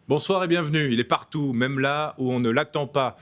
Bonsoir et bienvenue. Il est partout, même là où on ne l'attend pas.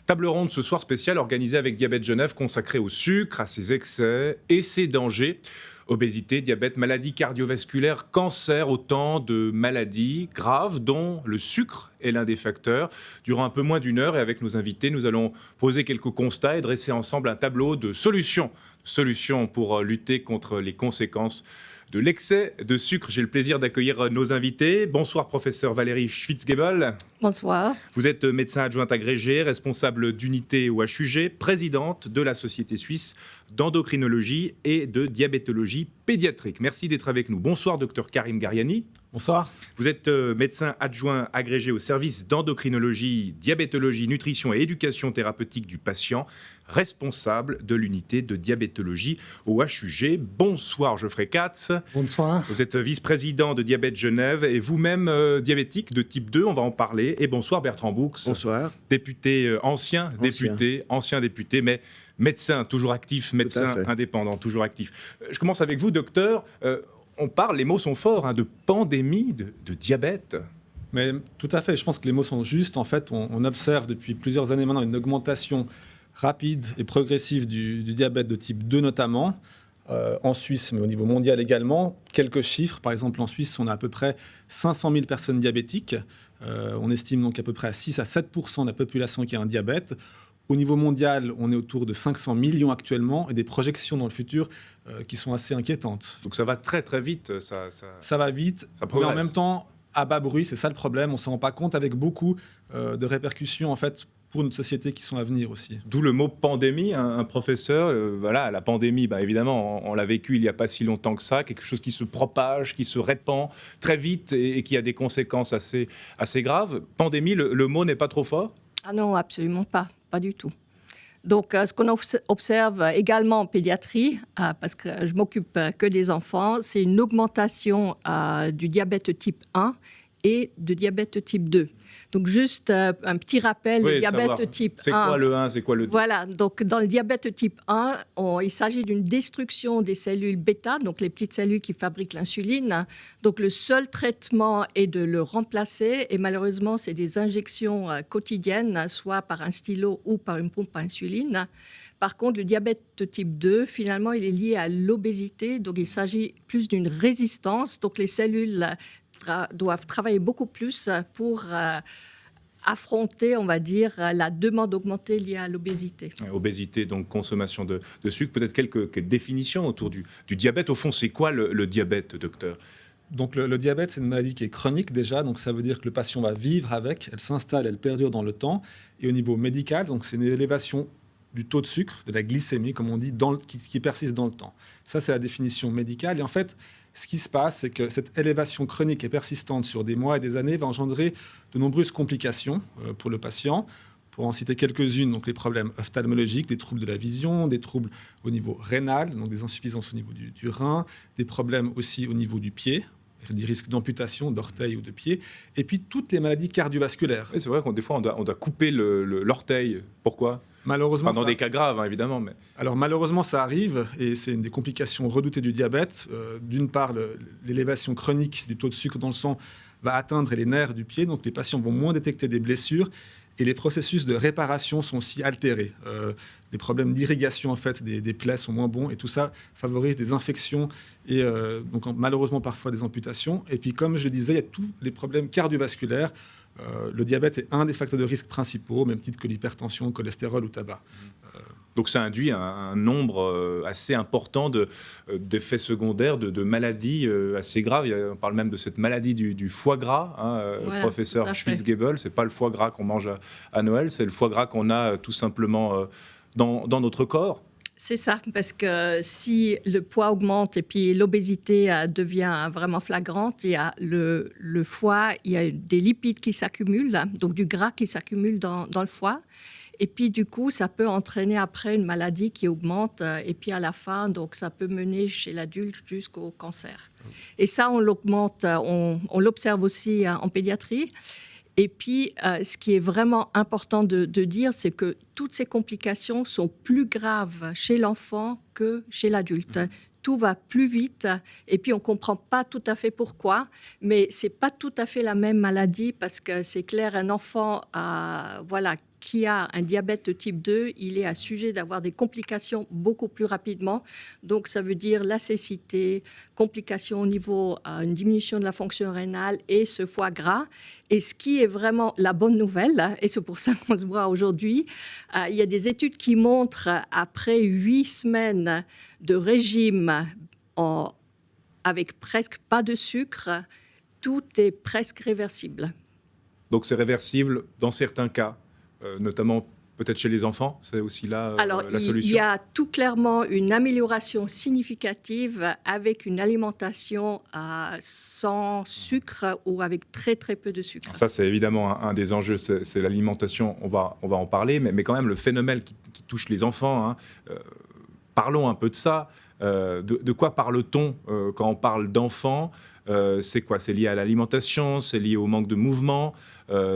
Table ronde ce soir spéciale organisée avec Diabète Genève, consacrée au sucre, à ses excès et ses dangers. Obésité, diabète, maladies cardiovasculaires, cancer, autant de maladies graves dont le sucre est l'un des facteurs. Durant un peu moins d'une heure et avec nos invités, nous allons poser quelques constats et dresser ensemble un tableau de solutions. Solutions pour lutter contre les conséquences de l'excès de sucre. J'ai le plaisir d'accueillir nos invités. Bonsoir professeur Valérie Schwitzgebel. Bonsoir. Vous êtes médecin adjointe agrégée, responsable d'unité au HUG, présidente de la Société suisse d'endocrinologie et de diabétologie pédiatrique. Merci d'être avec nous. Bonsoir docteur Karim Gariani. Bonsoir. Vous êtes médecin adjoint agrégé au service d'endocrinologie, diabétologie, nutrition et éducation thérapeutique du patient, responsable de l'unité de diabétologie au HUG. Bonsoir Geoffrey Katz. Bonsoir. Vous êtes vice-président de Diabète Genève et vous-même diabétique de type 2, on va en parler. Et bonsoir Bertrand Boux. Bonsoir. Député, ancien député, mais médecin, toujours actif, médecin indépendant, toujours actif. Je commence avec vous, docteur. On parle, les mots sont forts, de pandémie de diabète. Mais tout à fait, je pense que les mots sont justes. En fait, on observe depuis plusieurs années maintenant une augmentation rapide et progressive du diabète de type 2 notamment, en Suisse, mais au niveau mondial également. Quelques chiffres, par exemple en Suisse, on a à peu près 500 000 personnes diabétiques. On estime donc à peu près à 6 à 7% de la population qui a un diabète. Au niveau mondial, on est autour de 500 millions actuellement et des projections dans le futur qui sont assez inquiétantes. Donc ça va très très vite. Ça va vite, mais en même temps à bas bruit, c'est ça le problème. On ne s'en rend pas compte avec beaucoup de répercussions en fait pour notre société qui sont à venir aussi. D'où le mot pandémie, un professeur. Voilà, la pandémie, évidemment, on l'a vécu il n'y a pas si longtemps que ça, quelque chose qui se propage, qui se répand très vite et qui a des conséquences assez graves. Pandémie, le mot n'est pas trop fort ? Ah non, absolument pas du tout. Donc, ce qu'on observe également en pédiatrie, parce que je m'occupe que des enfants, c'est une augmentation du diabète type 1 et de diabète type 2. Donc, juste un petit rappel, le diabète type 1... C'est quoi le 1, c'est quoi le 2 ? Voilà, donc dans le diabète type 1, il s'agit d'une destruction des cellules bêta, donc les petites cellules qui fabriquent l'insuline. Donc, le seul traitement est de le remplacer et malheureusement, c'est des injections quotidiennes, soit par un stylo ou par une pompe à insuline. Par contre, le diabète type 2, finalement, il est lié à l'obésité, donc il s'agit plus d'une résistance. Donc, les cellules doivent travailler beaucoup plus pour affronter, on va dire, la demande augmentée liée à l'obésité. Obésité, donc consommation de sucre. Peut-être quelques définitions autour du diabète. Au fond, c'est quoi le diabète, docteur ? Donc le diabète, c'est une maladie qui est chronique déjà, donc ça veut dire que le patient va vivre avec, elle s'installe, elle perdure dans le temps. Et au niveau médical, donc c'est une élévation du taux de sucre, de la glycémie, comme on dit, qui persiste dans le temps. Ça, c'est la définition médicale. Et en fait, ce qui se passe, c'est que cette élévation chronique et persistante sur des mois et des années va engendrer de nombreuses complications pour le patient. Pour en citer quelques-unes, donc les problèmes ophtalmologiques, des troubles de la vision, des troubles au niveau rénal, donc des insuffisances au niveau du rein, des problèmes aussi au niveau du pied, des risques d'amputation d'orteil ou de pied, et puis toutes les maladies cardiovasculaires. Et c'est vrai des fois, on doit couper l'orteil. Pourquoi ? Malheureusement, dans des cas graves, évidemment. Mais... Alors malheureusement, ça arrive, et c'est une des complications redoutées du diabète. D'une part, l'élévation chronique du taux de sucre dans le sang va atteindre les nerfs du pied, donc les patients vont moins détecter des blessures, et les processus de réparation sont aussi altérés. Les problèmes d'irrigation en fait, des plaies sont moins bons, et tout ça favorise des infections, et donc malheureusement parfois des amputations. Et puis comme je le disais, il y a tous les problèmes cardiovasculaires. Le diabète est un des facteurs de risque principaux, au même titre que l'hypertension, le cholestérol ou tabac. Donc ça induit un nombre assez important d'effets secondaires, de maladies assez graves. On parle même de cette maladie du foie gras, voilà, professeur Schwitzgebel. Ce n'est pas le foie gras qu'on mange à Noël, c'est le foie gras qu'on a tout simplement dans notre corps. C'est ça, parce que si le poids augmente et puis l'obésité devient vraiment flagrante, il y a le foie, il y a des lipides qui s'accumulent, donc du gras qui s'accumule dans le foie. Et puis du coup, ça peut entraîner après une maladie qui augmente et puis à la fin, donc ça peut mener chez l'adulte jusqu'au cancer. Et ça, on l'observe aussi en pédiatrie. Et puis, ce qui est vraiment important de dire, c'est que toutes ces complications sont plus graves chez l'enfant que chez l'adulte. tout va plus vite et puis on ne comprend pas tout à fait pourquoi, mais ce n'est pas tout à fait la même maladie parce que c'est clair, un enfant qui a un diabète de type 2, il est à sujet d'avoir des complications beaucoup plus rapidement. Donc, ça veut dire la cécité, complications au niveau, une diminution de la fonction rénale et ce foie gras. Et ce qui est vraiment la bonne nouvelle, et c'est pour ça qu'on se voit aujourd'hui, il y a des études qui montrent, après 8 semaines de régime avec presque pas de sucre, tout est presque réversible. Donc, c'est réversible dans certains cas, notamment peut-être chez les enfants, c'est aussi là la solution. Il y a tout clairement une amélioration significative avec une alimentation sans sucre ou avec très très peu de sucre. Ça, c'est évidemment un des enjeux, c'est l'alimentation, on va en parler, mais quand même le phénomène qui touche les enfants, parlons un peu de ça. De quoi parle-t-on quand on parle d'enfants ? C'est quoi ? C'est lié à l'alimentation, c'est lié au manque de mouvement,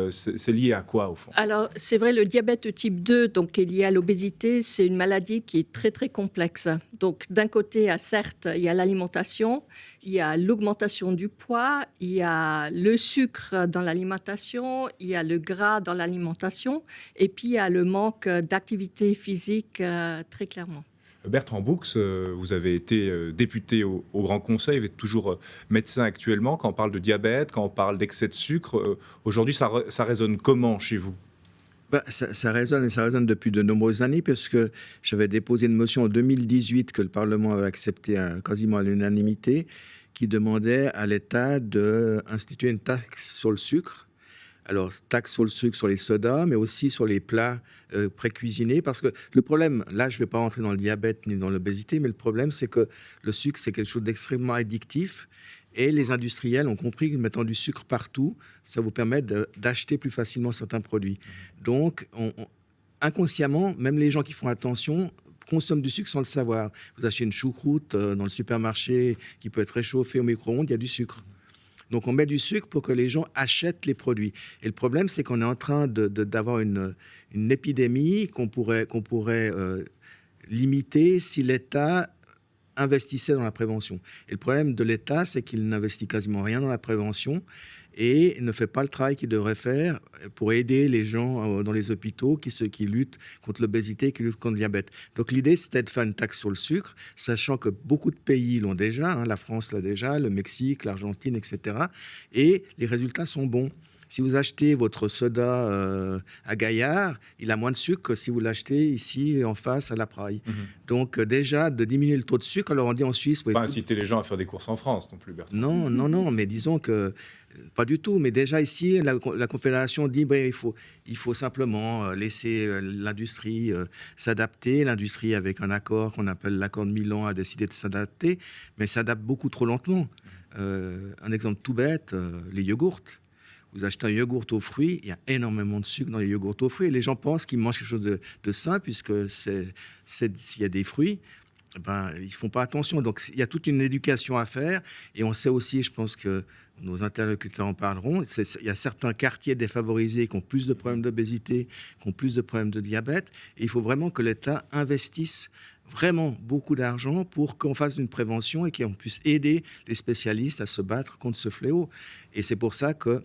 c'est lié à quoi au fond ? Alors c'est vrai, le diabète de type 2, donc, qui est lié à l'obésité, c'est une maladie qui est très très complexe. Donc d'un côté, certes, il y a l'alimentation, il y a l'augmentation du poids, il y a le sucre dans l'alimentation, il y a le gras dans l'alimentation, et puis il y a le manque d'activité physique très clairement. Bertrand Boux, vous avez été député au Grand Conseil, vous êtes toujours médecin actuellement. Quand on parle de diabète, quand on parle d'excès de sucre, aujourd'hui, ça résonne comment chez vous ? Ça résonne, et ça résonne depuis de nombreuses années, parce que j'avais déposé une motion en 2018 que le Parlement avait acceptée quasiment à l'unanimité, qui demandait à l'État d'instituer une taxe sur le sucre. Alors, taxe sur le sucre, sur les sodas, mais aussi sur les plats pré-cuisinés. Parce que le problème, là, je ne vais pas rentrer dans le diabète ni dans l'obésité, mais le problème, c'est que le sucre, c'est quelque chose d'extrêmement addictif. Et les industriels ont compris que mettant du sucre partout, ça vous permet d'acheter plus facilement certains produits. Donc, inconsciemment, même les gens qui font attention consomment du sucre sans le savoir. Vous achetez une choucroute dans le supermarché qui peut être réchauffée au micro-ondes, il y a du sucre. Donc, on met du sucre pour que les gens achètent les produits. Et le problème, c'est qu'on est en train d'avoir une épidémie qu'on pourrait limiter si l'État investissait dans la prévention. Et le problème de l'État, c'est qu'il n'investit quasiment rien dans la prévention et ne fait pas le travail qu'il devrait faire pour aider les gens dans les hôpitaux qui luttent contre l'obésité, qui luttent contre le diabète. Donc l'idée, c'était de faire une taxe sur le sucre, sachant que beaucoup de pays l'ont déjà, la France l'a déjà, le Mexique, l'Argentine, etc. Et les résultats sont bons. Si vous achetez votre soda à Gaillard, il a moins de sucre que si vous l'achetez ici en face à La Praille. Donc déjà, de diminuer le taux de sucre, alors on dit en Suisse... Pas inciter les gens à faire des courses en France non plus, Bertrand. Non, mais disons que... Pas du tout, mais déjà ici, la Confédération dit il faut simplement laisser l'industrie s'adapter. L'industrie, avec un accord qu'on appelle l'accord de Milan, a décidé de s'adapter, mais s'adapte beaucoup trop lentement. Un exemple tout bête, les yogourts. Vous achetez un yogourt aux fruits, il y a énormément de sucre dans les yogourts aux fruits. Et les gens pensent qu'ils mangent quelque chose de sain, puisque s'il y a des fruits, ils ne font pas attention. Donc, il y a toute une éducation à faire. Et on sait aussi, je pense que nos interlocuteurs en parleront, il y a certains quartiers défavorisés qui ont plus de problèmes d'obésité, qui ont plus de problèmes de diabète. Et il faut vraiment que l'État investisse vraiment beaucoup d'argent pour qu'on fasse une prévention et qu'on puisse aider les spécialistes à se battre contre ce fléau. Et c'est pour ça que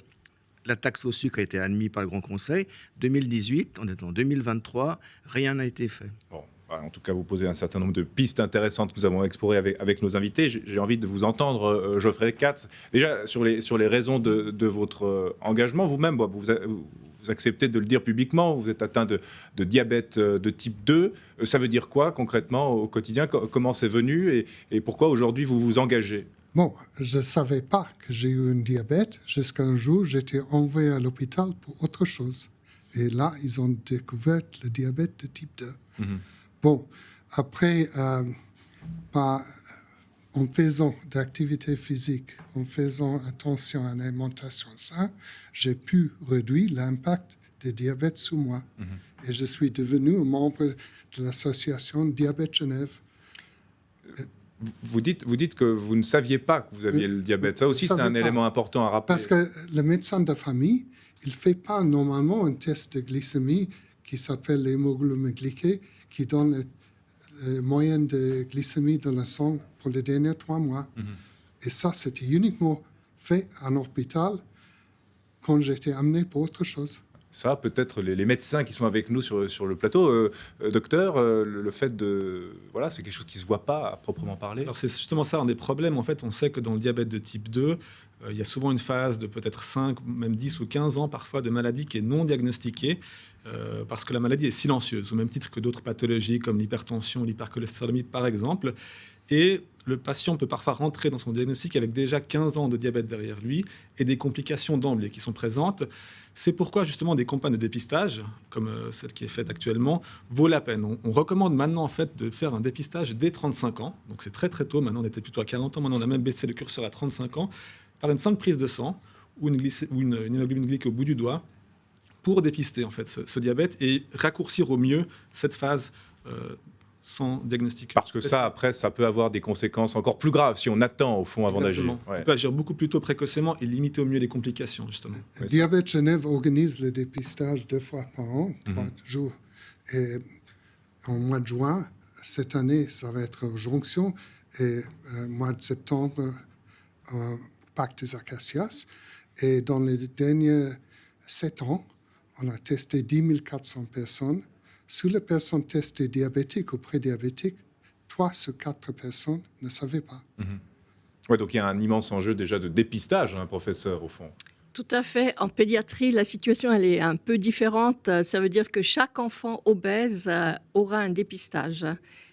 la taxe au sucre a été admise par le Grand Conseil. 2018, on est en 2023, rien n'a été fait. Bon, en tout cas, vous posez un certain nombre de pistes intéressantes que nous avons explorées avec nos invités. J'ai envie de vous entendre, Geoffrey Katz. Déjà, sur les raisons de votre engagement, vous-même, vous acceptez de le dire publiquement, vous êtes atteint de diabète de type 2. Ça veut dire quoi, concrètement, au quotidien ? Comment c'est venu et pourquoi, aujourd'hui, vous vous engagez ? Bon, je ne savais pas que j'ai eu un diabète jusqu'à un jour, j'étais envoyé à l'hôpital pour autre chose. Et là, ils ont découvert le diabète de type 2. Bon, après, en faisant d'activité physique, en faisant attention à l'alimentation saine, j'ai pu réduire l'impact du diabète sur moi. Et je suis devenu un membre de l'association Diabète Genève. Vous dites que vous ne saviez pas que vous aviez le diabète. Ça aussi, c'est un élément important à rappeler. Parce que le médecin de famille, il ne fait pas normalement un test de glycémie qui s'appelle l'hémoglobine glyquée, qui donne le moyenne de glycémie dans le sang pour les derniers 3 mois. Et ça, c'était uniquement fait en hôpital quand j'étais amené pour autre chose. Ça, peut-être les médecins qui sont avec nous sur le plateau, docteur, le fait de... Voilà, c'est quelque chose qui ne se voit pas à proprement parler. Alors c'est justement ça un des problèmes. En fait, on sait que dans le diabète de type 2, il y a souvent une phase de peut-être 5, même 10 ou 15 ans parfois de maladie qui est non diagnostiquée parce que la maladie est silencieuse, au même titre que d'autres pathologies comme l'hypertension, l'hypercholestérolémie par exemple. Et le patient peut parfois rentrer dans son diagnostic avec déjà 15 ans de diabète derrière lui et des complications d'emblée qui sont présentes. C'est pourquoi justement des campagnes de dépistage, comme celle qui est faite actuellement, vaut la peine. On recommande maintenant en fait de faire un dépistage dès 35 ans. Donc c'est très très tôt. Maintenant on était plutôt à 40 ans. Maintenant on a même baissé le curseur à 35 ans par une simple prise de sang ou une hémoglobine glycée au bout du doigt pour dépister en fait ce diabète et raccourcir au mieux cette phase sans diagnostic. Parce que ça, après, ça peut avoir des conséquences encore plus graves si on attend, au fond, avant d'agir. On peut agir beaucoup plus tôt précocement et limiter au mieux les complications, justement. Diabète Genève organise le dépistage 2 fois par an, 3 jours. Et en mois de juin, cette année, ça va être aux Jonctions. Et mois de septembre, au Parc des Acacias. Et dans les derniers 7 ans, on a testé 10 400 personnes. Sur les personnes testées diabétiques ou prédiabétiques, 3 sur 4 personnes ne savaient pas. Ouais, donc il y a un immense enjeu déjà de dépistage, professeur, au fond. Tout à fait. En pédiatrie, la situation elle est un peu différente. Ça veut dire que chaque enfant obèse aura un dépistage.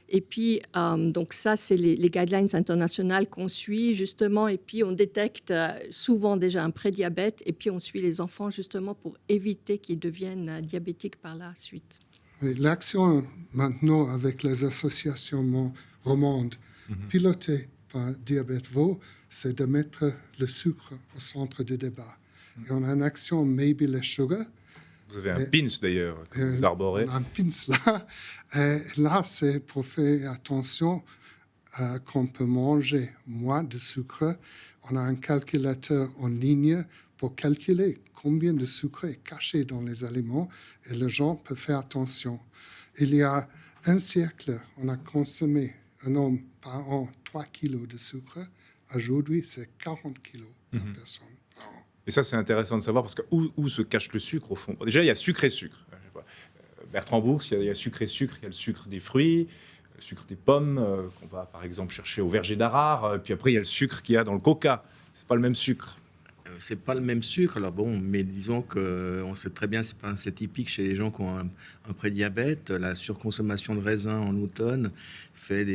Et puis, donc ça, c'est les guidelines internationales qu'on suit, justement. Et puis, on détecte souvent déjà un prédiabète. Et puis, on suit les enfants, justement, pour éviter qu'ils deviennent diabétiques par la suite. L'action maintenant avec les associations romandes pilotées par Diabète Vaud, c'est de mettre le sucre au centre du débat. Et on a une action Maybe Less Sugar. Vous avez un pins d'ailleurs que vous arborez. On a un pins là. Et là, c'est pour faire attention qu'on peut manger moins de sucre. On a un calculateur en ligne pour calculer combien de sucre est caché dans les aliments et les gens peuvent faire attention. Il y a un siècle, on a consommé, un homme par an, 3 kilos de sucre. Aujourd'hui, c'est 40 kilos par personne par an. Et ça, c'est intéressant de savoir parce que où se cache le sucre au fond? Déjà, il y a sucre et sucre. Je sais pas. Bertrand Bourgs, il y a sucre et sucre. Il y a le sucre des fruits, le sucre des pommes qu'on va par exemple chercher au verger d'Arare. Puis après, il y a le sucre qu'il y a dans le coca. C'est pas le même sucre. C'est pas le même sucre, alors bon, mais disons qu'on sait très bien, c'est typique chez les gens qui ont un prédiabète. La surconsommation de raisins en automne fait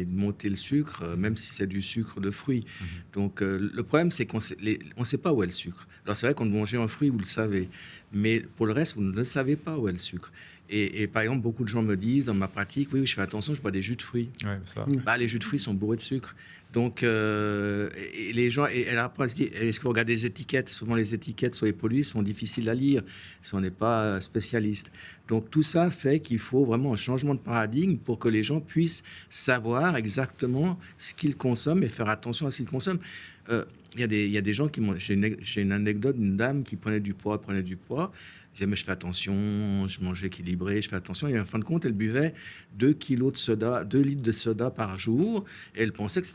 monter le sucre, même si c'est du sucre de fruits. Donc le problème, c'est qu'on ne sait pas où est le sucre. Alors c'est vrai qu'on mange un fruit, vous le savez, mais pour le reste, vous ne savez pas où est le sucre. Et par exemple, beaucoup de gens me disent dans ma pratique, oui, je fais attention, je bois des jus de fruits. Ouais, ça. Les jus de fruits sont bourrés de sucre. Donc, et les gens, et après, est-ce que vous regardez les étiquettes? Souvent, les étiquettes sur les produits sont difficiles à lire si on n'est pas spécialiste. Donc, tout ça fait qu'il faut vraiment un changement de paradigme pour que les gens puissent savoir exactement ce qu'ils consomment et faire attention à ce qu'ils consomment. Il y a des gens qui m'ont... J'ai une anecdote d'une dame qui prenait du poids. Je disais, mais je fais attention, je mange équilibré, je fais attention. Et en fin de compte, elle buvait 2 litres de soda par jour. Et elle pensait que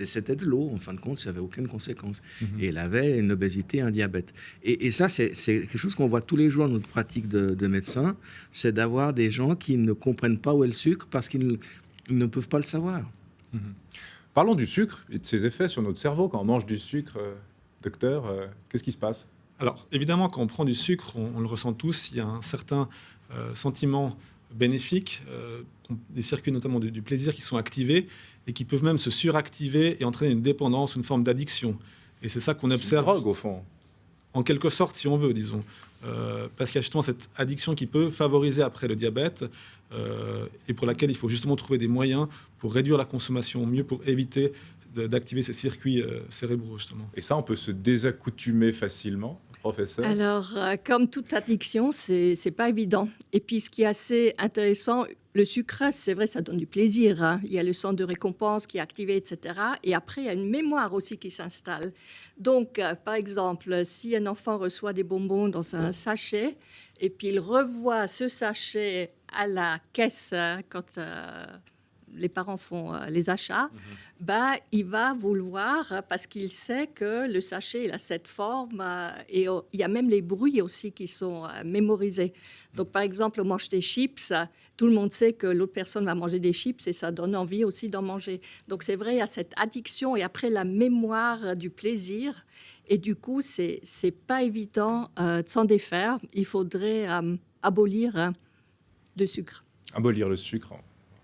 c'était de l'eau. En fin de compte, ça n'avait aucune conséquence. Et elle avait une obésité, un diabète. Et ça, c'est quelque chose qu'on voit tous les jours dans notre pratique de médecin. C'est d'avoir des gens qui ne comprennent pas où est le sucre parce qu'ils ne peuvent pas le savoir. Parlons du sucre et de ses effets sur notre cerveau. Quand on mange du sucre, docteur, qu'est-ce qui se passe? Alors, évidemment, quand on prend du sucre, on le ressent tous, il y a un certain sentiment bénéfique, des circuits notamment du plaisir qui sont activés et qui peuvent même se suractiver et entraîner une dépendance, une forme d'addiction. Et c'est ça qu'on observe. C'est une drogue, au fond. En quelque sorte, si on veut, disons. Parce qu'il y a justement cette addiction qui peut favoriser après le diabète et pour laquelle il faut justement trouver des moyens pour réduire la consommation au mieux, pour éviter d'activer ces circuits cérébraux, justement. Et ça, on peut se désaccoutumer facilement, professeur? Alors, comme toute addiction, c'est pas évident. Et puis, ce qui est assez intéressant, le sucre, c'est vrai, ça donne du plaisir. Hein. Il y a le centre de récompense qui est activé, etc. Et après, il y a une mémoire aussi qui s'installe. Donc, par exemple, si un enfant reçoit des bonbons dans un sachet, et puis il revoit ce sachet à la caisse quand les parents font les achats, bah, il va vouloir, parce qu'il sait que le sachet il a cette forme, et il y a même les bruits aussi qui sont mémorisés. Donc, par exemple, on mange des chips, tout le monde sait que l'autre personne va manger des chips et ça donne envie aussi d'en manger. Donc, c'est vrai, il y a cette addiction et après la mémoire du plaisir. Et du coup, c'est pas évident de s'en défaire. Il faudrait abolir le sucre. Abolir le sucre.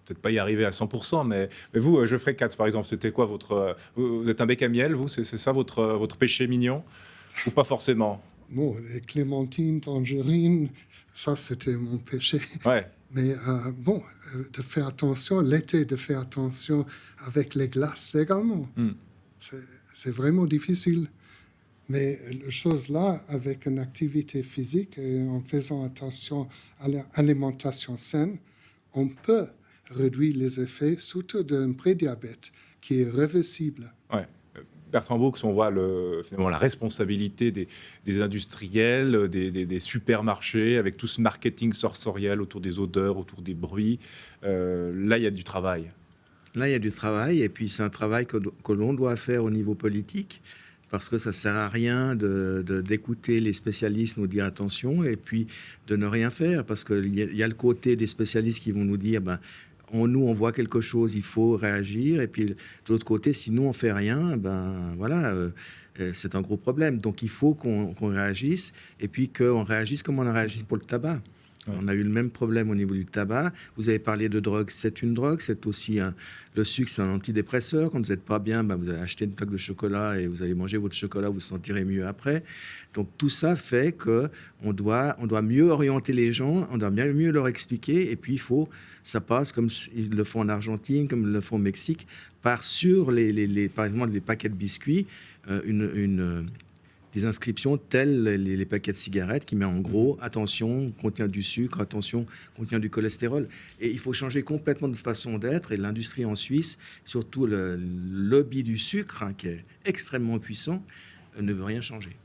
Peut-être pas y arriver à 100%, mais vous, Geoffrey Katz, par exemple, c'était quoi votre... Vous êtes un bec à miel, vous? C'est ça votre péché mignon? Ou pas forcément? Bon, les clémentines, tangerines, ça, c'était mon péché. Ouais. Mais bon, de faire attention, l'été, de faire attention avec les glaces également. C'est vraiment difficile. Mais la chose là, avec une activité physique et en faisant attention à l'alimentation saine, on peut réduire les effets, surtout d'un prédiabète qui est réversible. Ouais. Bertrand Boux, on voit finalement la responsabilité des industriels, des supermarchés, avec tout ce marketing sensoriel autour des odeurs, autour des bruits. Là, il y a du travail. Là, il y a du travail, et puis c'est un travail que l'on doit faire au niveau politique, parce que ça ne sert à rien d'écouter les spécialistes nous dire attention, et puis de ne rien faire, parce qu'il y a le côté des spécialistes qui vont nous dire... on voit quelque chose, il faut réagir. Et puis, de l'autre côté, si nous, on ne fait rien, c'est un gros problème. Donc, il faut qu'on réagisse et puis qu'on réagisse comme on a réagi pour le tabac. Ouais. On a eu le même problème au niveau du tabac. Vous avez parlé de drogue, c'est une drogue. C'est aussi le sucre, c'est un antidépresseur. Quand vous n'êtes pas bien, vous allez acheter une plaque de chocolat et vous allez manger votre chocolat, vous vous sentirez mieux après. Donc tout ça fait qu'on doit mieux orienter les gens, on doit bien mieux leur expliquer. Et puis ça passe comme ils le font en Argentine, comme ils le font au Mexique, par exemple les paquets de biscuits, des inscriptions telles les paquets de cigarettes qui met en gros attention, contient du sucre, attention, contient du cholestérol. Et il faut changer complètement de façon d'être. Et l'industrie en Suisse, surtout le lobby du sucre, qui est extrêmement puissant, ne veut rien changer.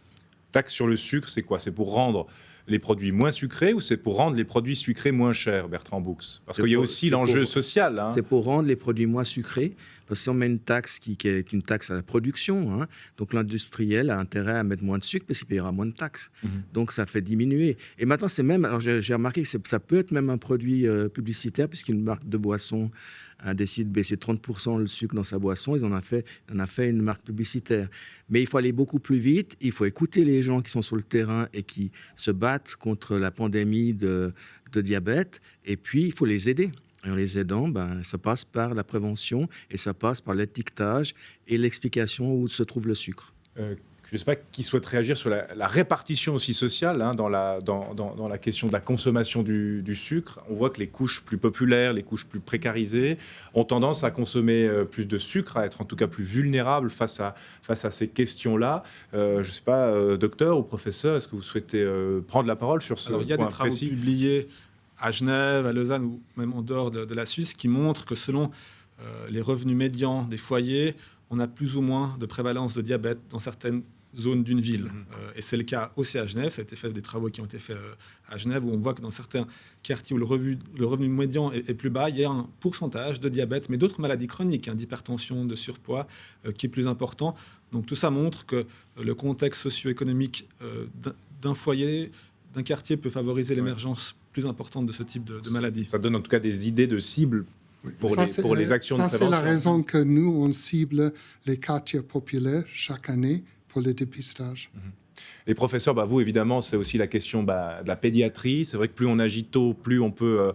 Taxe sur le sucre, c'est quoi? C'est pour rendre les produits moins sucrés ou c'est pour rendre les produits sucrés moins chers, Bertrand Boux? Parce qu'il y a aussi l'enjeu social. Hein. C'est pour rendre les produits moins sucrés. Parce que si on met une taxe qui est une taxe à la production, donc l'industriel a intérêt à mettre moins de sucre parce qu'il paiera moins de taxes. Donc ça fait diminuer. Et maintenant, c'est même... Alors j'ai remarqué que ça peut être même un produit publicitaire, puisqu'une marque de boisson a décidé de baisser 30% le sucre dans sa boisson. Ils en ont fait une marque publicitaire. Mais il faut aller beaucoup plus vite. Il faut écouter les gens qui sont sur le terrain et qui se battent contre la pandémie de diabète. Et puis, il faut les aider. Et en les aidant, ça passe par la prévention et ça passe par l'étiquetage et l'explication où se trouve le sucre. Je ne sais pas qui souhaite réagir sur la répartition aussi sociale dans la question de la consommation du sucre. On voit que les couches plus populaires, les couches plus précarisées ont tendance à consommer plus de sucre, à être en tout cas plus vulnérables face à ces questions-là. Je ne sais pas, docteur ou professeur, est-ce que vous souhaitez prendre la parole sur ce point précis? Il y a des travaux publiés à Genève, à Lausanne ou même en dehors de la Suisse qui montrent que selon les revenus médians des foyers, on a plus ou moins de prévalence de diabète dans certaines zones d'une ville. Et c'est le cas aussi à Genève. Ça a été fait des travaux qui ont été faits à Genève où on voit que dans certains quartiers où le revenu médian est plus bas, il y a un pourcentage de diabète, mais d'autres maladies chroniques, d'hypertension, de surpoids, qui est plus important. Donc tout ça montre que le contexte socio-économique d'un foyer, d'un quartier peut favoriser l'émergence plus importante de ce type de maladie. Ça donne en tout cas des idées de cibles pour les actions de prévention. Ça, c'est la raison que nous, on cible les quartiers populaires chaque année pour le dépistage. Et professeur, vous, évidemment, c'est aussi la question de la pédiatrie. C'est vrai que plus on agit tôt, plus on peut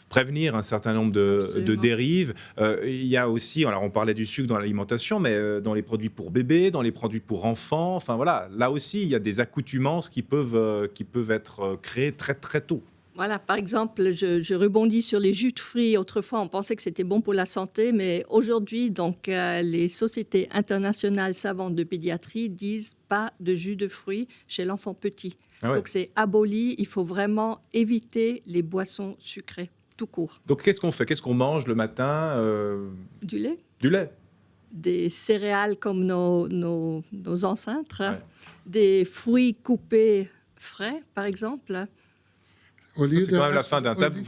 prévenir un certain nombre de dérives. Il y a aussi, alors on parlait du sucre dans l'alimentation, mais dans les produits pour bébés, dans les produits pour enfants, enfin voilà, là aussi, il y a des accoutumances qui peuvent être créées très très tôt. Voilà, par exemple, je rebondis sur les jus de fruits. Autrefois, on pensait que c'était bon pour la santé, mais aujourd'hui, donc, les sociétés internationales savantes de pédiatrie disent pas de jus de fruits chez l'enfant petit. Ah ouais. Donc, c'est aboli. Il faut vraiment éviter les boissons sucrées, tout court. Donc, qu'est-ce qu'on fait? Qu'est-ce qu'on mange le matin? Du lait. Du lait. Des céréales comme nos ancêtres. Ouais. Des fruits coupés frais, par exemple. C'est quand même la fin d'un tabou.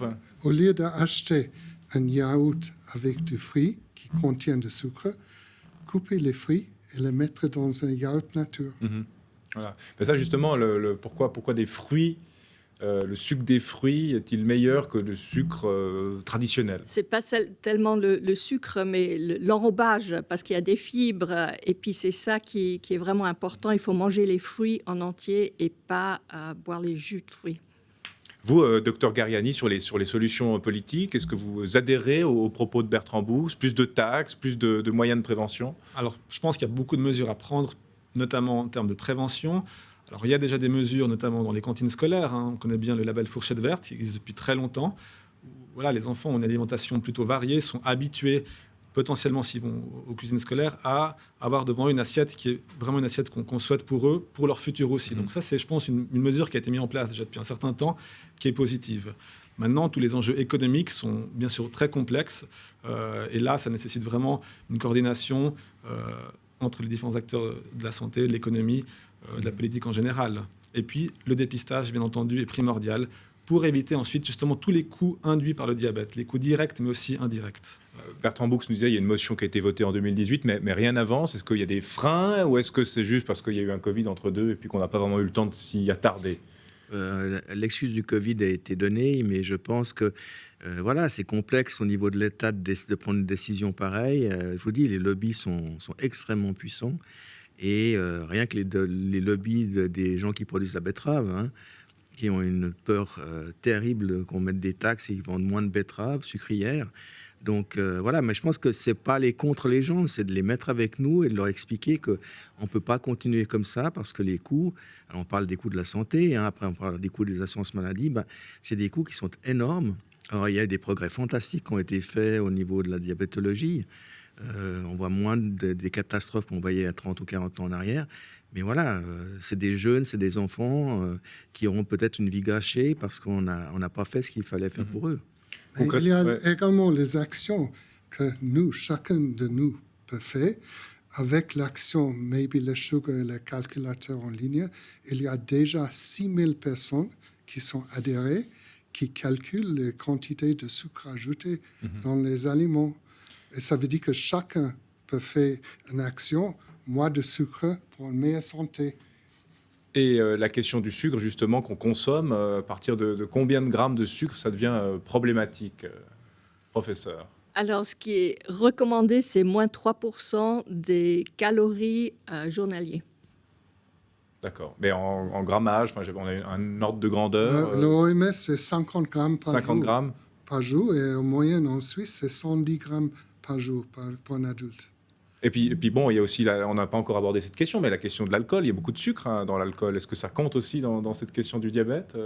Au lieu d'acheter un yaourt avec du fruit qui contient du sucre, couper les fruits et les mettre dans un yaourt nature. Voilà. Ben ça, justement, pourquoi des fruits, le sucre des fruits est-il meilleur que le sucre traditionnel? C'est pas tellement le sucre, mais l'enrobage, parce qu'il y a des fibres, et puis c'est ça qui est vraiment important. Il faut manger les fruits en entier et pas boire les jus de fruits. Vous, docteur Gariani, sur les solutions politiques, est-ce que vous adhérez aux propos de Bertrand Bous? Plus de taxes, plus de moyens de prévention? Alors, je pense qu'il y a beaucoup de mesures à prendre, notamment en termes de prévention. Alors, il y a déjà des mesures, notamment dans les cantines scolaires. On connaît bien le label Fourchette Verte, qui existe depuis très longtemps. Voilà, les enfants ont une alimentation plutôt variée, sont habitués, potentiellement, s'ils vont aux cuisines scolaires, à avoir devant eux une assiette qui est vraiment une assiette qu'on souhaite pour eux, pour leur futur aussi. Donc ça, c'est, je pense, une mesure qui a été mise en place déjà depuis un certain temps, qui est positive. Maintenant, tous les enjeux économiques sont bien sûr très complexes. Et là, ça nécessite vraiment une coordination entre les différents acteurs de la santé, de l'économie, de la politique en général. Et puis, le dépistage, bien entendu, est primordial pour éviter ensuite justement tous les coûts induits par le diabète, les coûts directs mais aussi indirects. Bertrand Bous nous disait qu'il y a une motion qui a été votée en 2018, mais rien n'avance. Est-ce qu'il y a des freins ou est-ce que c'est juste parce qu'il y a eu un Covid entre deux et puis qu'on n'a pas vraiment eu le temps de s'y attarder? L'excuse du Covid a été donnée, mais je pense que voilà, c'est complexe au niveau de l'État de prendre une décision pareille. Je vous dis, les lobbies sont extrêmement puissants. Et rien que les lobbies des gens qui produisent la betterave, qui ont une peur terrible qu'on mette des taxes et ils vendent moins de betteraves sucrières. Donc voilà, mais je pense que c'est pas aller contre les gens, c'est de les mettre avec nous et de leur expliquer qu'on ne peut pas continuer comme ça parce que les coûts, on parle des coûts de la santé, après on parle des coûts des assurances maladie, c'est des coûts qui sont énormes. Alors il y a des progrès fantastiques qui ont été faits au niveau de la diabétologie. On voit moins des catastrophes qu'on voyait à 30 ou 40 ans en arrière. Mais voilà, c'est des jeunes, c'est des enfants qui auront peut-être une vie gâchée parce qu'on n'a pas fait ce qu'il fallait faire pour eux. Et il y a également les actions que chacun de nous peut faire. Avec l'action Maybe Less Sugar et le calculateur en ligne, il y a déjà 6000 personnes qui sont adhérées, qui calculent les quantités de sucre ajouté dans les aliments. Et ça veut dire que chacun peut faire une action, moins de sucre pour une meilleure santé. Et la question du sucre, justement, qu'on consomme, à partir de combien de grammes de sucre, ça devient problématique, professeur? Alors, ce qui est recommandé, c'est moins 3% des calories journaliers. D'accord. Mais en grammage, on a un ordre de grandeur. L'OMS, c'est 50 grammes par 50 jour. grammes Par jour. Et en moyenne, en Suisse, c'est 110 grammes par jour pour un adulte. Et puis bon, il y a aussi, on n'a pas encore abordé cette question, mais la question de l'alcool. Il y a beaucoup de sucre dans l'alcool. Est-ce que ça compte aussi dans cette question du diabète,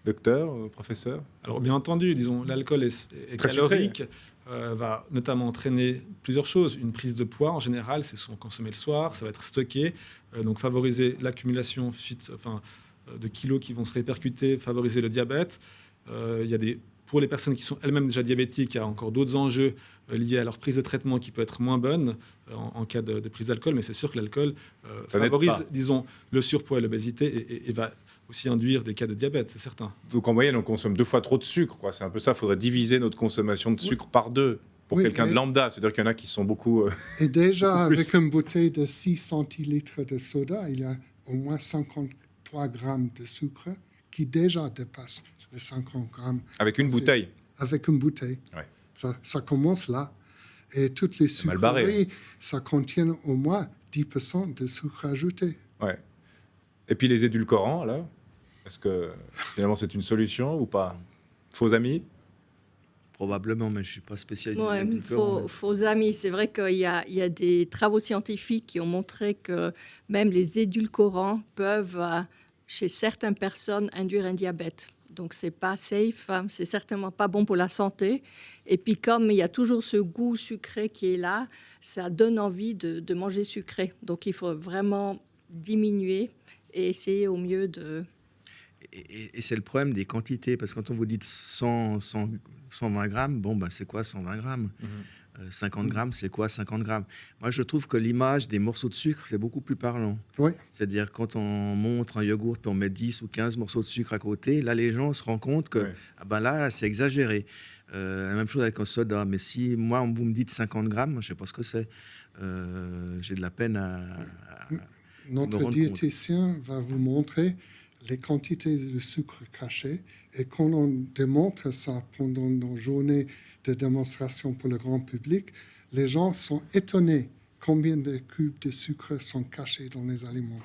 docteur, professeur? Alors bien entendu, disons, l'alcool est Très calorique, va notamment entraîner plusieurs choses. Une prise de poids, en général, c'est souvent consommé le soir, ça va être stocké, donc favoriser l'accumulation de kilos qui vont se répercuter, favoriser le diabète. Il y a pour les personnes qui sont elles-mêmes déjà diabétiques, il y a encore d'autres enjeux liés à leur prise de traitement qui peut être moins bonne en cas de prise d'alcool, mais c'est sûr que l'alcool favorise, disons, le surpoids et l'obésité et va aussi induire des cas de diabète, c'est certain. Donc en moyenne, on consomme 2 fois trop de sucre, quoi. C'est un peu ça, il faudrait diviser notre consommation de sucre par 2 pour quelqu'un de lambda. C'est-à-dire qu'il y en a qui sont beaucoup... Et déjà, avec une bouteille de 6 centilitres de soda, il y a au moins 53 grammes de sucre qui déjà dépasse les 50 grammes. Avec une bouteille? Avec une bouteille. Ouais. Ça commence là. Et toutes les sucreries, ça contient au moins 10% de sucre ajouté. Ouais. Et puis les édulcorants, là, est-ce que finalement c'est une solution ou pas? Faux amis? Probablement, mais je ne suis pas spécialisé. Faux amis. C'est vrai qu'il y a des travaux scientifiques qui ont montré que même les édulcorants peuvent, chez certaines personnes, induire un diabète. Donc, ce n'est pas safe, c'est certainement pas bon pour la santé. Et puis, comme il y a toujours ce goût sucré qui est là, ça donne envie de manger sucré. Donc, il faut vraiment diminuer et essayer au mieux de... Et c'est le problème des quantités, parce que quand on vous dit 120 grammes, c'est quoi 120 grammes 50 grammes, c'est quoi 50 grammes? Moi, je trouve que l'image des morceaux de sucre, c'est beaucoup plus parlant. Oui. C'est-à-dire, quand on montre un yogourt et on met 10 ou 15 morceaux de sucre à côté, là, les gens se rendent compte que là, c'est exagéré. La même chose avec un soda. Mais si moi, vous me dites 50 grammes, je ne sais pas ce que c'est. J'ai de la peine à Notre me rendre diététicien va vous montrer les quantités de sucre cachées. Et quand on démontre ça pendant nos journées de démonstration pour le grand public, les gens sont étonnés combien de cubes de sucre sont cachés dans les aliments.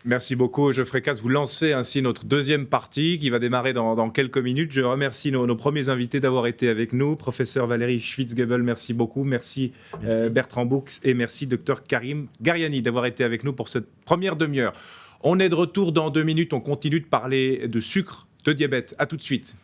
Merci beaucoup, Geoffrey Casse. Vous lancez ainsi notre deuxième partie qui va démarrer dans quelques minutes. Je remercie nos premiers invités d'avoir été avec nous. Professeur Valérie Schwitzgebel, merci beaucoup. Merci. Bertrand Boux et merci Dr Karim Gariani d'avoir été avec nous pour cette première demi-heure. On est de retour dans 2 minutes. On continue de parler de sucre, de diabète. À tout de suite.